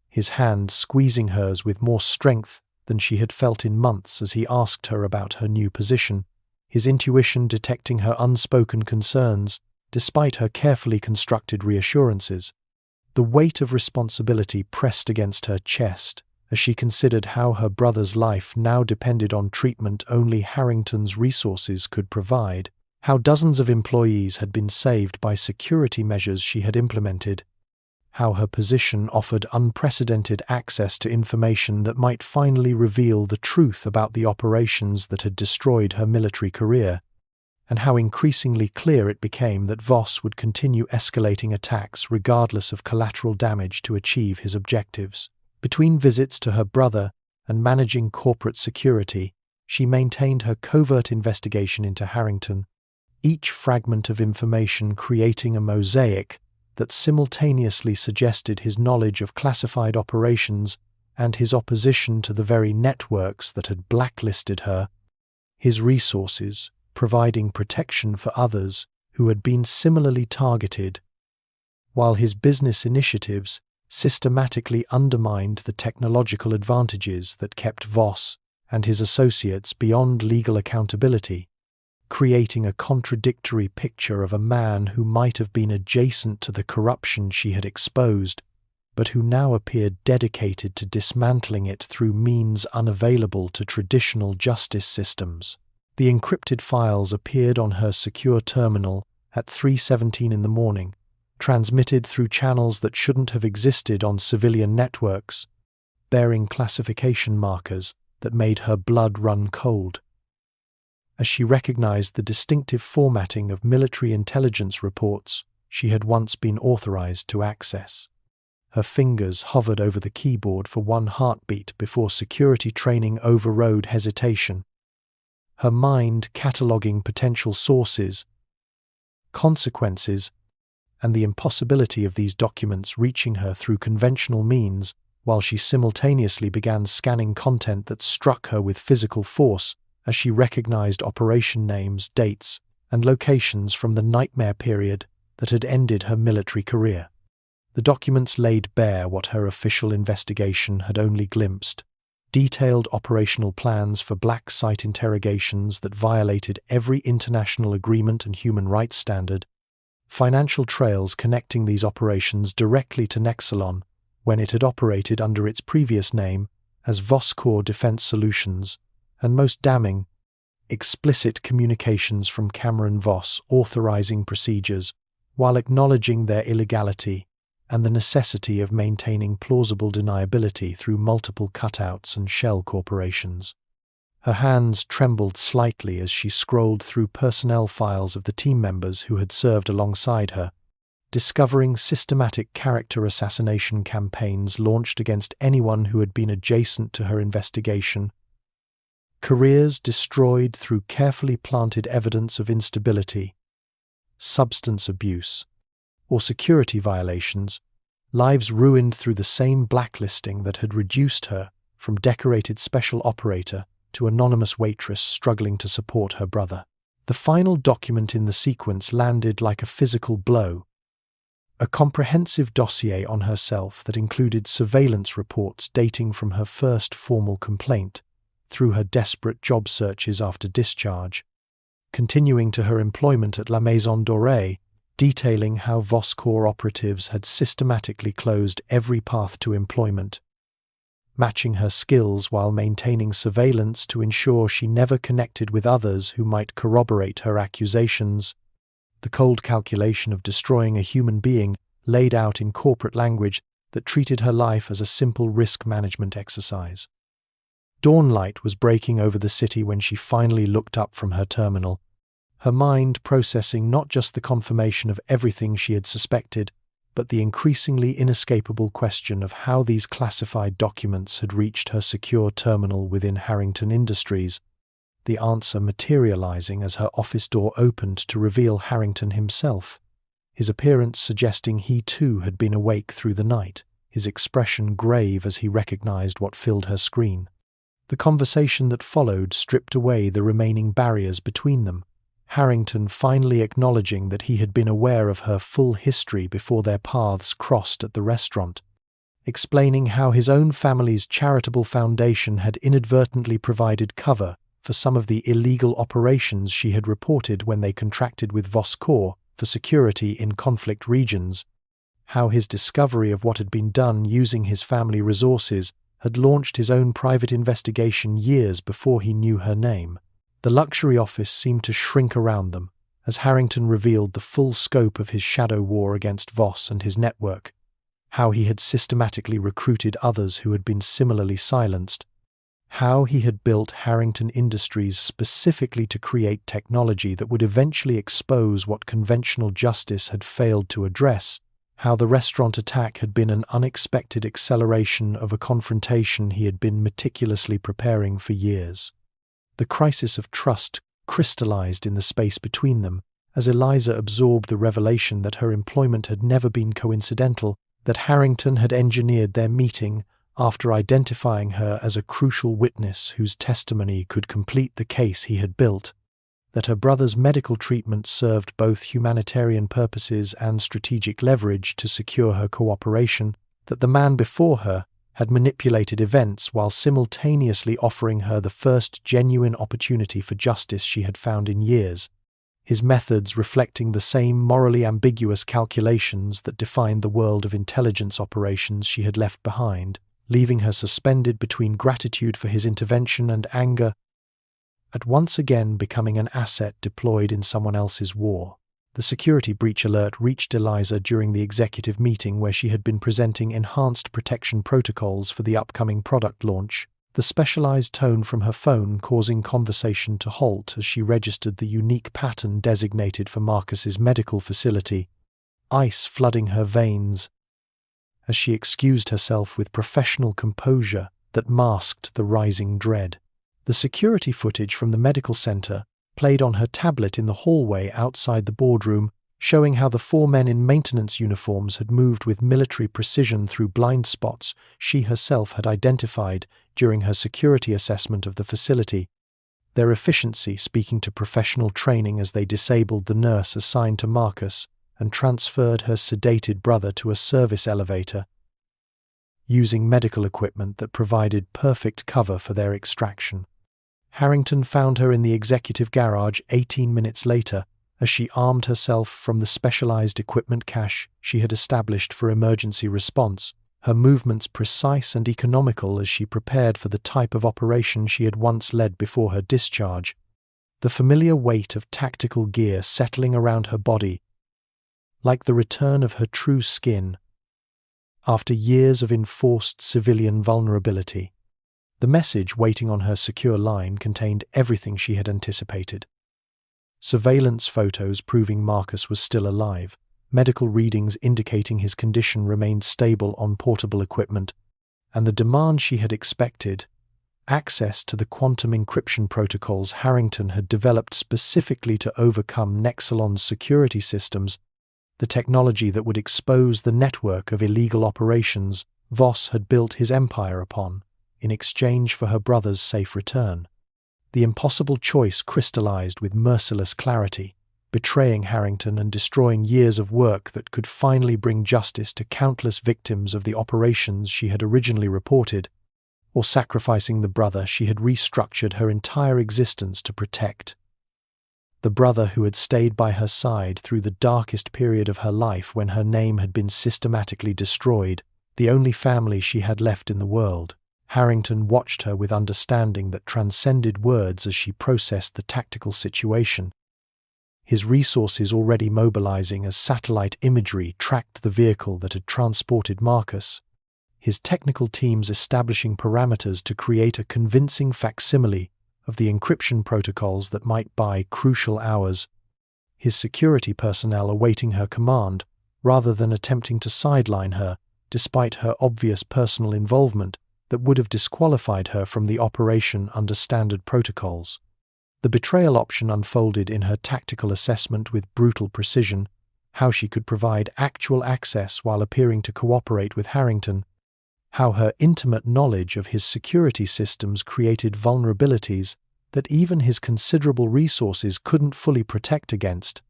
S1: his hand squeezing hers with more strength than she had felt in months as he asked her about her new position, his intuition detecting her unspoken concerns despite her carefully constructed reassurances. The weight of responsibility pressed against her chest as she considered how her brother's life now depended on treatment only Harrington's resources could provide, how dozens of employees had been saved by security measures she had implemented, how her position offered unprecedented access to information that might finally reveal the truth about the operations that had destroyed her military career, and how increasingly clear it became that Voss would continue escalating attacks regardless of collateral damage to achieve his objectives. Between visits to her brother and managing corporate security, she maintained her covert investigation into Harrington, each fragment of information creating a mosaic that simultaneously suggested his knowledge of classified operations and his opposition to the very networks that had blacklisted her, his resources providing protection for others who had been similarly targeted, while his business initiatives systematically undermined the technological advantages that kept Voss and his associates beyond legal accountability, creating a contradictory picture of a man who might have been adjacent to the corruption she had exposed, but who now appeared dedicated to dismantling it through means unavailable to traditional justice systems. The encrypted files appeared on her secure terminal at 3:17 in the morning, transmitted through channels that shouldn't have existed on civilian networks, bearing classification markers that made her blood run cold. As she recognized the distinctive formatting of military intelligence reports she had once been authorized to access, her fingers hovered over the keyboard for one heartbeat before security training overrode hesitation, her mind cataloging potential sources, consequences, and the impossibility of these documents reaching her through conventional means, while she simultaneously began scanning content that struck her with physical force as she recognized operation names, dates, and locations from the nightmare period that had ended her military career. The documents laid bare what her official investigation had only glimpsed: detailed operational plans for black site interrogations that violated every international agreement and human rights standard, financial trails connecting these operations directly to Nexalon when it had operated under its previous name as Voscor Defense Solutions, and most damning, explicit communications from Cameron Voss authorizing procedures while acknowledging their illegality and the necessity of maintaining plausible deniability through multiple cutouts and shell corporations. Her hands trembled slightly as she scrolled through personnel files of the team members who had served alongside her, discovering systematic character assassination campaigns launched against anyone who had been adjacent to her investigation, careers destroyed through carefully planted evidence of instability, substance abuse, or security violations, lives ruined through the same blacklisting that had reduced her from decorated special operator to anonymous waitress struggling to support her brother. The final document in the sequence landed like a physical blow. A comprehensive dossier on herself that included surveillance reports dating from her first formal complaint through her desperate job searches after discharge, continuing to her employment at La Maison Dorée, detailing how Voskhor operatives had systematically closed every path to employment, matching her skills while maintaining surveillance to ensure she never connected with others who might corroborate her accusations. The cold calculation of destroying a human being laid out in corporate language that treated her life as a simple risk management exercise. Dawnlight was breaking over the city when she finally looked up from her terminal, her mind processing not just the confirmation of everything she had suspected, but the increasingly inescapable question of how these classified documents had reached her secure terminal within Harrington Industries, the answer materializing as her office door opened to reveal Harrington himself, his appearance suggesting he too had been awake through the night, his expression grave as he recognized what filled her screen. The conversation that followed stripped away the remaining barriers between them, Harrington finally acknowledging that he had been aware of her full history before their paths crossed at the restaurant, explaining how his own family's charitable foundation had inadvertently provided cover for some of the illegal operations she had reported when they contracted with Voskhor for security in conflict regions, how his discovery of what had been done using his family resources had launched his own private investigation years before he knew her name. The luxury office seemed to shrink around them as Harrington revealed the full scope of his shadow war against Voss and his network, how he had systematically recruited others who had been similarly silenced, how he had built Harrington Industries specifically to create technology that would eventually expose what conventional justice had failed to address, how the restaurant attack had been an unexpected acceleration of a confrontation he had been meticulously preparing for years. The crisis of trust crystallized in the space between them as Eliza absorbed the revelation that her employment had never been coincidental, that Harrington had engineered their meeting after identifying her as a crucial witness whose testimony could complete the case he had built, that her brother's medical treatment served both humanitarian purposes and strategic leverage to secure her cooperation, that the man before her had manipulated events while simultaneously offering her the first genuine opportunity for justice she had found in years, his methods reflecting the same morally ambiguous calculations that defined the world of intelligence operations she had left behind, leaving her suspended between gratitude for his intervention and anger at once again becoming an asset deployed in someone else's war. The security breach alert reached Eliza during the executive meeting where she had been presenting enhanced protection protocols for the upcoming product launch, the specialized tone from her phone causing conversation to halt as she registered the unique pattern designated for Marcus's medical facility, ice flooding her veins, as she excused herself with professional composure that masked the rising dread. The security footage from the medical center played on her tablet in the hallway outside the boardroom, showing how the 4 men in maintenance uniforms had moved with military precision through blind spots she herself had identified during her security assessment of the facility, their efficiency speaking to professional training as they disabled the nurse assigned to Marcus and transferred her sedated brother to a service elevator, using medical equipment that provided perfect cover for their extraction. Harrington found her in the executive garage 18 minutes later as she armed herself from the specialized equipment cache she had established for emergency response, her movements precise and economical as she prepared for the type of operation she had once led before her discharge, the familiar weight of tactical gear settling around her body, like the return of her true skin after years of enforced civilian vulnerability. The message waiting on her secure line contained everything she had anticipated. Surveillance photos proving Marcus was still alive, medical readings indicating his condition remained stable on portable equipment, and the demand she had expected, access to the quantum encryption protocols Harrington had developed specifically to overcome Nexalon's security systems, the technology that would expose the network of illegal operations Voss had built his empire upon, in exchange for her brother's safe return. The impossible choice crystallized with merciless clarity, betraying Harrington and destroying years of work that could finally bring justice to countless victims of the operations she had originally reported, or sacrificing the brother she had restructured her entire existence to protect. The brother who had stayed by her side through the darkest period of her life when her name had been systematically destroyed, the only family she had left in the world. Harrington watched her with understanding that transcended words as she processed the tactical situation. His resources already mobilizing as satellite imagery tracked the vehicle that had transported Marcus, his technical teams establishing parameters to create a convincing facsimile of the encryption protocols that might buy crucial hours, his security personnel awaiting her command rather than attempting to sideline her despite her obvious personal involvement that would have disqualified her from the operation under standard protocols. The betrayal option unfolded in her tactical assessment with brutal precision, how she could provide actual access while appearing to cooperate with Harrington, how her intimate knowledge of his security systems created vulnerabilities that even his considerable resources couldn't fully protect against,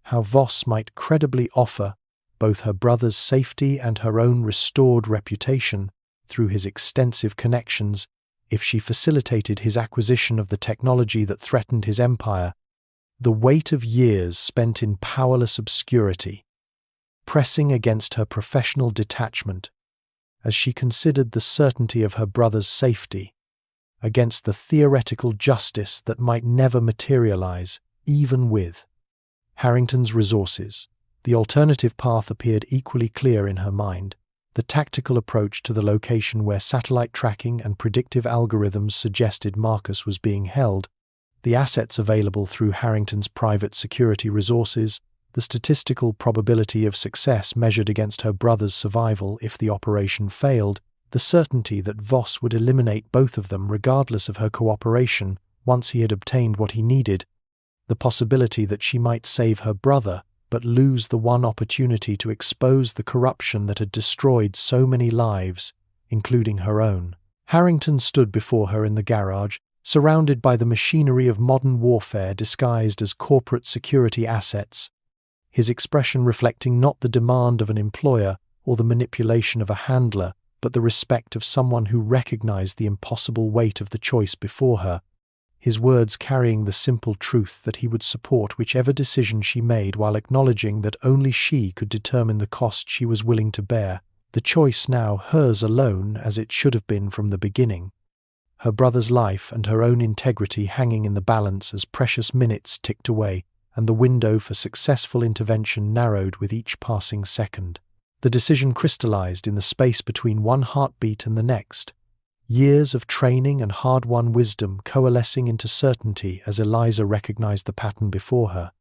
S1: how Voss might credibly offer both her brother's safety and her own restored reputation through his extensive connections if she facilitated his acquisition of the technology that threatened his empire, the weight of years spent in powerless obscurity, pressing against her professional detachment as she considered the certainty of her brother's safety against the theoretical justice that might never materialize, even with Harrington's resources. The alternative path appeared equally clear in her mind. The tactical approach to the location where satellite tracking and predictive algorithms suggested Marcus was being held, the assets available through Harrington's private security resources, the statistical probability of success measured against her brother's survival if the operation failed, the certainty that Voss would eliminate both of them regardless of her cooperation once he had obtained what he needed, the possibility that she might save her brother but lose the one opportunity to expose the corruption that had destroyed so many lives, including her own. Harrington stood before her in the garage, surrounded by the machinery of modern warfare disguised as corporate security assets, his expression reflecting not the demand of an employer or the manipulation of a handler, but the respect of someone who recognized the impossible weight of the choice before her, his words carrying the simple truth that he would support whichever decision she made while acknowledging that only she could determine the cost she was willing to bear, the choice now hers alone as it should have been from the beginning, her brother's life and her own integrity hanging in the balance as precious minutes ticked away and the window for successful intervention narrowed with each passing second. The decision crystallized in the space between one heartbeat and the next, years of training and hard-won wisdom coalescing into certainty as Eliza recognized the pattern before her.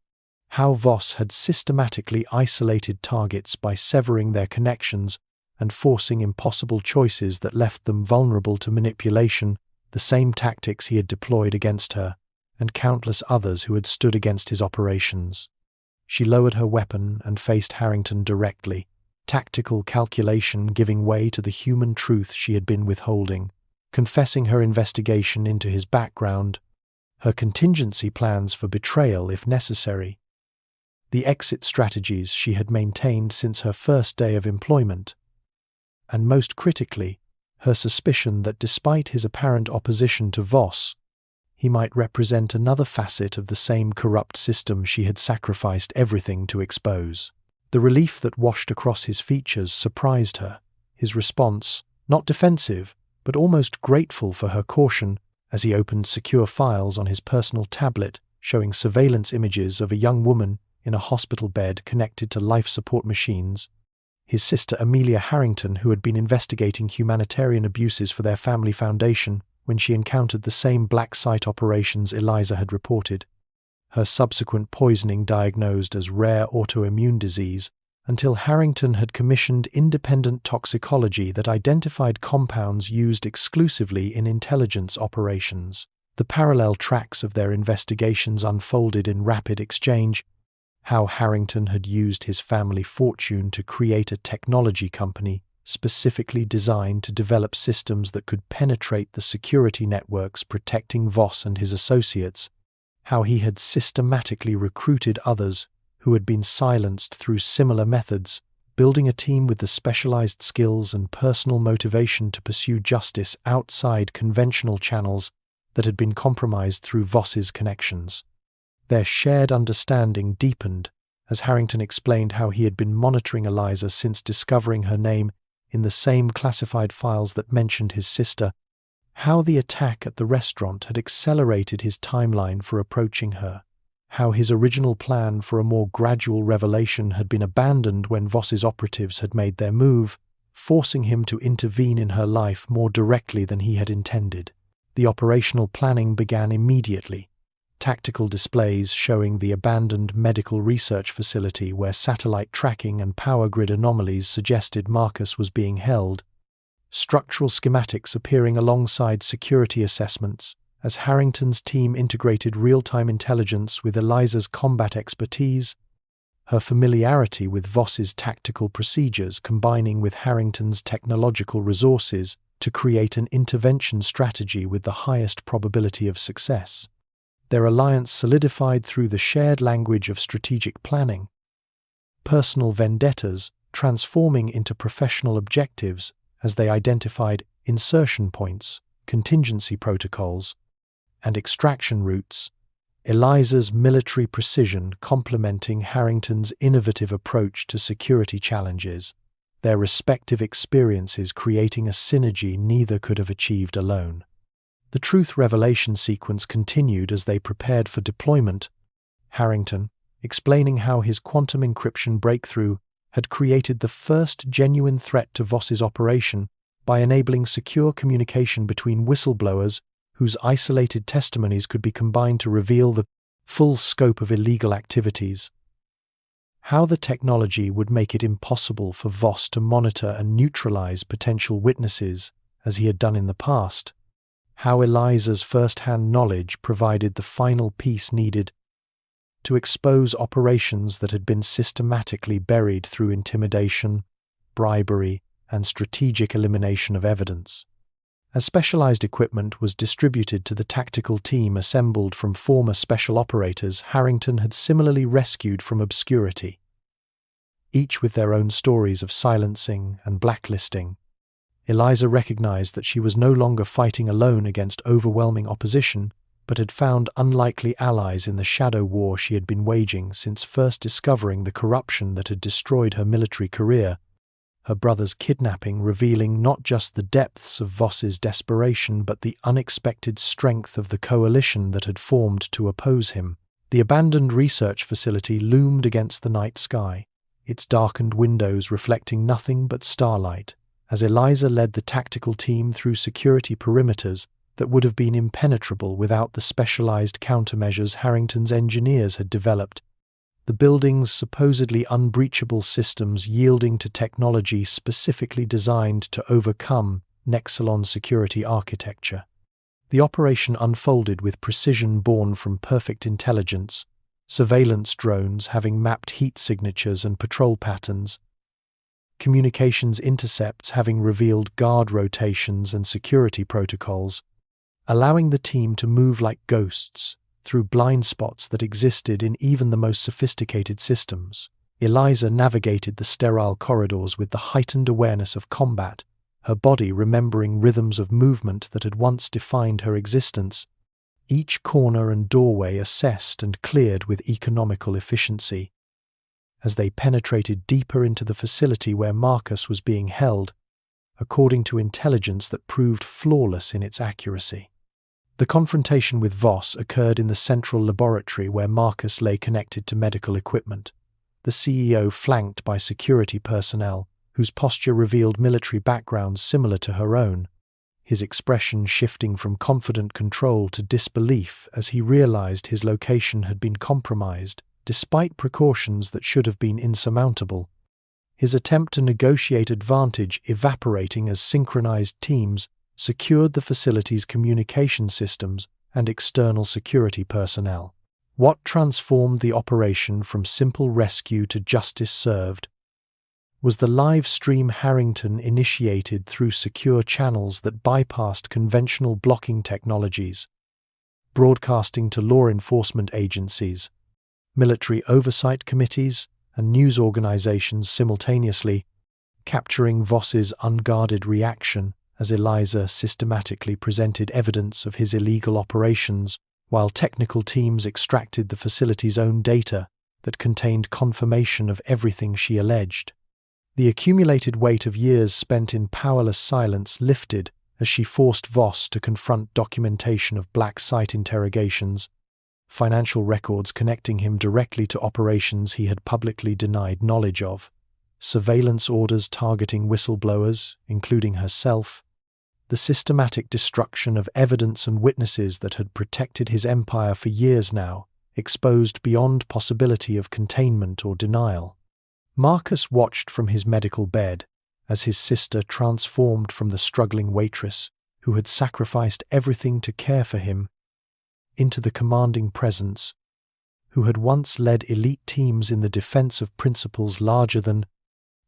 S1: How Voss had systematically isolated targets by severing their connections and forcing impossible choices that left them vulnerable to manipulation, the same tactics he had deployed against her, and countless others who had stood against his operations. She lowered her weapon and faced Harrington directly, tactical calculation giving way to the human truth she had been withholding, confessing her investigation into his background, her contingency plans for betrayal if necessary, the exit strategies she had maintained since her first day of employment, and most critically, her suspicion that despite his apparent opposition to Voss, he might represent another facet of the same corrupt system she had sacrificed everything to expose. The relief that washed across his features surprised her, his response, not defensive, but almost grateful for her caution as he opened secure files on his personal tablet showing surveillance images of a young woman in a hospital bed connected to life support machines, his sister Amelia Harrington, who had been investigating humanitarian abuses for their family foundation when she encountered the same black site operations Eliza had reported, her subsequent poisoning diagnosed as rare autoimmune disease, until Harrington had commissioned independent toxicology that identified compounds used exclusively in intelligence operations. The parallel tracks of their investigations unfolded in rapid exchange, how Harrington had used his family fortune to create a technology company specifically designed to develop systems that could penetrate the security networks protecting Voss and his associates, how he had systematically recruited others who had been silenced through similar methods, building a team with the specialized skills and personal motivation to pursue justice outside conventional channels that had been compromised through Voss's connections. Their shared understanding deepened as Harrington explained how he had been monitoring Eliza since discovering her name in the same classified files that mentioned his sister, how the attack at the restaurant had accelerated his timeline for approaching her, how his original plan for a more gradual revelation had been abandoned when Voss's operatives had made their move, forcing him to intervene in her life more directly than he had intended. The operational planning began immediately. Tactical displays showing the abandoned medical research facility where satellite tracking and power grid anomalies suggested Marcus was being held, structural schematics appearing alongside security assessments as Harrington's team integrated real-time intelligence with Eliza's combat expertise, her familiarity with Voss's tactical procedures combining with Harrington's technological resources to create an intervention strategy with the highest probability of success. Their alliance solidified through the shared language of strategic planning, personal vendettas transforming into professional objectives as they identified insertion points, contingency protocols, and extraction routes, Eliza's military precision complementing Harrington's innovative approach to security challenges, their respective experiences creating a synergy neither could have achieved alone. The truth revelation sequence continued as they prepared for deployment, Harrington explaining how his quantum encryption breakthrough had created the first genuine threat to Voss's operation by enabling secure communication between whistleblowers whose isolated testimonies could be combined to reveal the full scope of illegal activities. How the technology would make it impossible for Voss to monitor and neutralize potential witnesses as he had done in the past. How Eliza's first-hand knowledge provided the final piece needed to expose operations that had been systematically buried through intimidation, bribery, and strategic elimination of evidence. As specialized equipment was distributed to the tactical team assembled from former special operators Harrington had similarly rescued from obscurity, each with their own stories of silencing and blacklisting, Eliza recognized that she was no longer fighting alone against overwhelming opposition, but had found unlikely allies in the shadow war she had been waging since first discovering the corruption that had destroyed her military career, her brother's kidnapping revealing not just the depths of Voss's desperation but the unexpected strength of the coalition that had formed to oppose him. The abandoned research facility loomed against the night sky, its darkened windows reflecting nothing but starlight, as Eliza led the tactical team through security perimeters that would have been impenetrable without the specialized countermeasures Harrington's engineers had developed, the building's supposedly unbreachable systems yielding to technology specifically designed to overcome Nexalon security architecture. The operation unfolded with precision born from perfect intelligence, surveillance drones having mapped heat signatures and patrol patterns, communications intercepts having revealed guard rotations and security protocols, allowing the team to move like ghosts through blind spots that existed in even the most sophisticated systems. Eliza navigated the sterile corridors with the heightened awareness of combat, her body remembering rhythms of movement that had once defined her existence, each corner and doorway assessed and cleared with economical efficiency. As they penetrated deeper into the facility where Marcus was being held, according to intelligence that proved flawless in its accuracy. The confrontation with Voss occurred in the central laboratory where Marcus lay connected to medical equipment, the CEO flanked by security personnel whose posture revealed military backgrounds similar to her own, his expression shifting from confident control to disbelief as he realized his location had been compromised, despite precautions that should have been insurmountable, his attempt to negotiate advantage evaporating as synchronized teams secured the facility's communication systems and external security personnel. What transformed the operation from simple rescue to justice served was the live stream Harrington initiated through secure channels that bypassed conventional blocking technologies, broadcasting to law enforcement agencies, military oversight committees, and news organizations simultaneously, capturing Voss's unguarded reaction as Eliza systematically presented evidence of his illegal operations, while technical teams extracted the facility's own data that contained confirmation of everything she alleged. The accumulated weight of years spent in powerless silence lifted as she forced Voss to confront documentation of black site interrogations, financial records connecting him directly to operations he had publicly denied knowledge of, surveillance orders targeting whistleblowers, including herself, the systematic destruction of evidence and witnesses that had protected his empire for years now, exposed beyond possibility of containment or denial. Marcus watched from his medical bed as his sister transformed from the struggling waitress who had sacrificed everything to care for him into the commanding presence who had once led elite teams in the defense of principles larger than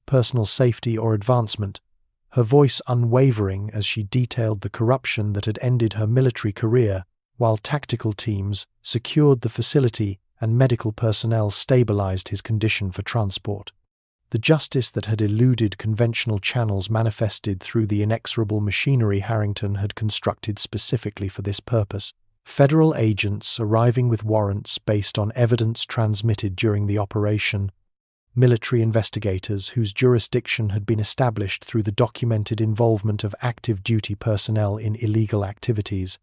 S1: personal safety or advancement, her voice unwavering as she detailed the corruption that had ended her military career, while tactical teams secured the facility and medical personnel stabilized his condition for transport. The justice that had eluded conventional channels manifested through the inexorable machinery Harrington had constructed specifically for this purpose. Federal agents arriving with warrants based on evidence transmitted during the operation, military investigators whose jurisdiction had been established through the documented involvement of active duty personnel in illegal activities,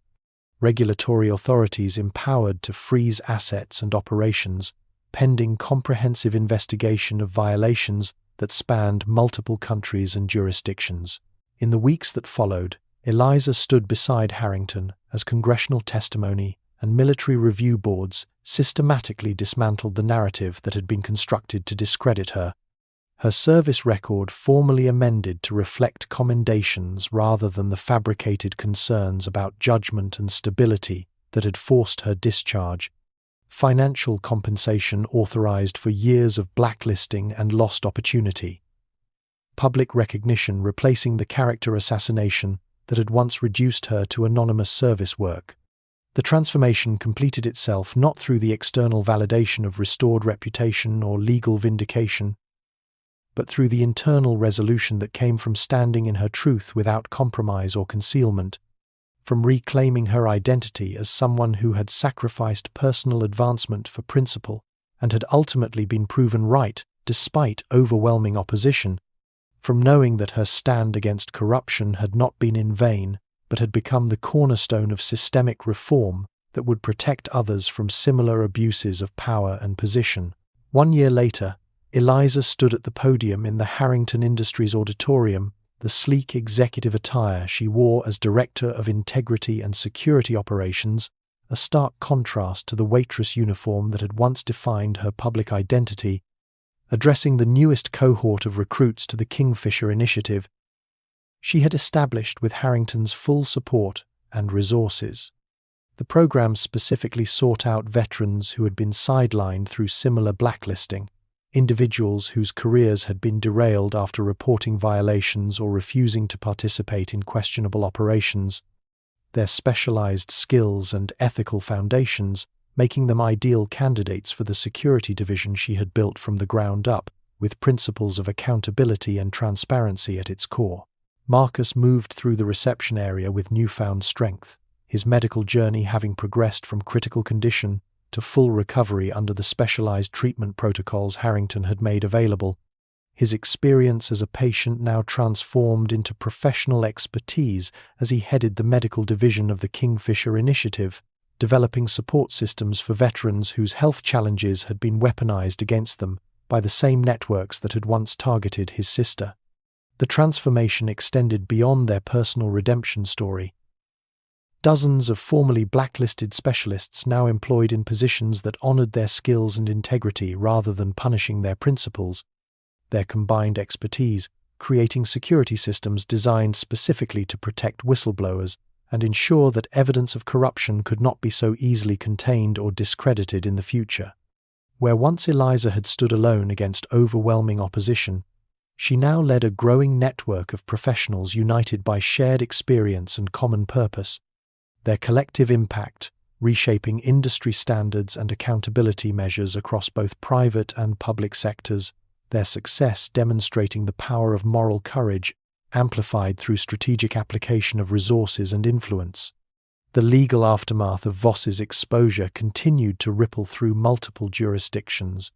S1: regulatory authorities empowered to freeze assets and operations, pending comprehensive investigation of violations that spanned multiple countries and jurisdictions. In the weeks that followed, Eliza stood beside Harrington as congressional testimony and military review boards systematically dismantled the narrative that had been constructed to discredit her. Her service record formally amended to reflect commendations rather than the fabricated concerns about judgment and stability that had forced her discharge. Financial compensation authorized for years of blacklisting and lost opportunity. Public recognition replacing the character assassination that had once reduced her to anonymous service work. The transformation completed itself not through the external validation of restored reputation or legal vindication, but through the internal resolution that came from standing in her truth without compromise or concealment, from reclaiming her identity as someone who had sacrificed personal advancement for principle and had ultimately been proven right despite overwhelming opposition, from knowing that her stand against corruption had not been in vain but had become the cornerstone of systemic reform that would protect others from similar abuses of power and position. 1 year later, Eliza stood at the podium in the Harrington Industries Auditorium, the sleek executive attire she wore as Director of Integrity and Security Operations, a stark contrast to the waitress uniform that had once defined her public identity, addressing the newest cohort of recruits to the Kingfisher Initiative. She had established with Harrington's full support and resources. The program specifically sought out veterans who had been sidelined through similar blacklisting, individuals whose careers had been derailed after reporting violations or refusing to participate in questionable operations, their specialized skills and ethical foundations making them ideal candidates for the security division she had built from the ground up, with principles of accountability and transparency at its core. Marcus moved through the reception area with newfound strength, his medical journey having progressed from critical condition to full recovery under the specialized treatment protocols Harrington had made available. His experience as a patient now transformed into professional expertise as he headed the medical division of the Kingfisher Initiative, developing support systems for veterans whose health challenges had been weaponized against them by the same networks that had once targeted his sister. The transformation extended beyond their personal redemption story. Dozens of formerly blacklisted specialists now employed in positions that honored their skills and integrity rather than punishing their principles, their combined expertise creating security systems designed specifically to protect whistleblowers and ensure that evidence of corruption could not be so easily contained or discredited in the future. Where once Eliza had stood alone against overwhelming opposition, She now led a growing network of professionals united by shared experience and common purpose, their collective impact reshaping industry standards and accountability measures across both private and public sectors, their success demonstrating the power of moral courage, amplified through strategic application of resources and influence. The legal aftermath of Voss's exposure continued to ripple through multiple jurisdictions,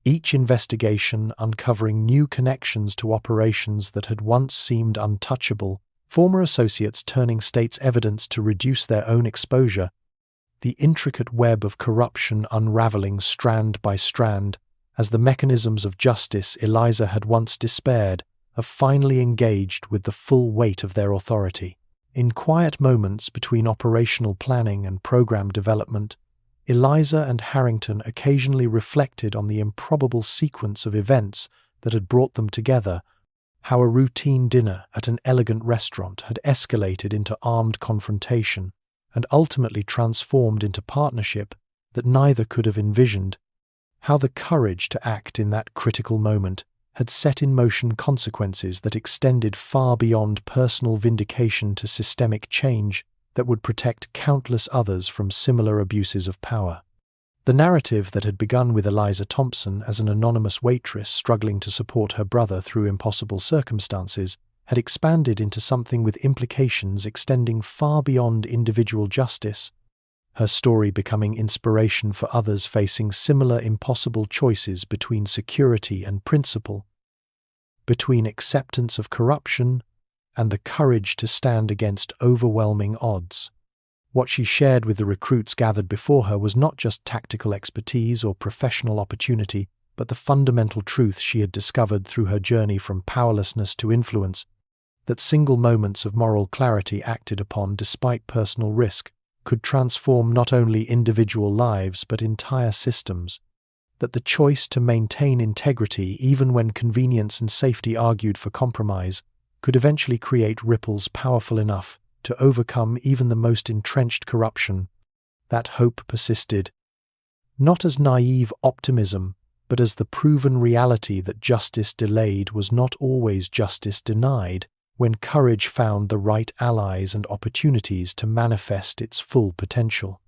S1: each investigation uncovering new connections to operations that had once seemed untouchable, former associates turning state's evidence to reduce their own exposure, the intricate web of corruption unraveling strand by strand, as the mechanisms of justice Eliza had once despaired of finally engaged with the full weight of their authority. In quiet moments between operational planning and program development, Eliza and Harrington occasionally reflected on the improbable sequence of events that had brought them together, how a routine dinner at an elegant restaurant had escalated into armed confrontation and ultimately transformed into partnership that neither could have envisioned, how the courage to act in that critical moment had set in motion consequences that extended far beyond personal vindication to systemic change that would protect countless others from similar abuses of power. The narrative that had begun with Eliza Thompson as an anonymous waitress struggling to support her brother through impossible circumstances had expanded into something with implications extending far beyond individual justice, her story becoming inspiration for others facing similar impossible choices between security and principle, between acceptance of corruption and the courage to stand against overwhelming odds. What she shared with the recruits gathered before her was not just tactical expertise or professional opportunity, but the fundamental truth she had discovered through her journey from powerlessness to influence, that single moments of moral clarity acted upon despite personal risk could transform not only individual lives but entire systems, that the choice to maintain integrity even when convenience and safety argued for compromise could eventually create ripples powerful enough to overcome even the most entrenched corruption. That hope persisted, not as naive optimism, but as the proven reality that justice delayed was not always justice denied, when courage found the right allies and opportunities to manifest its full potential.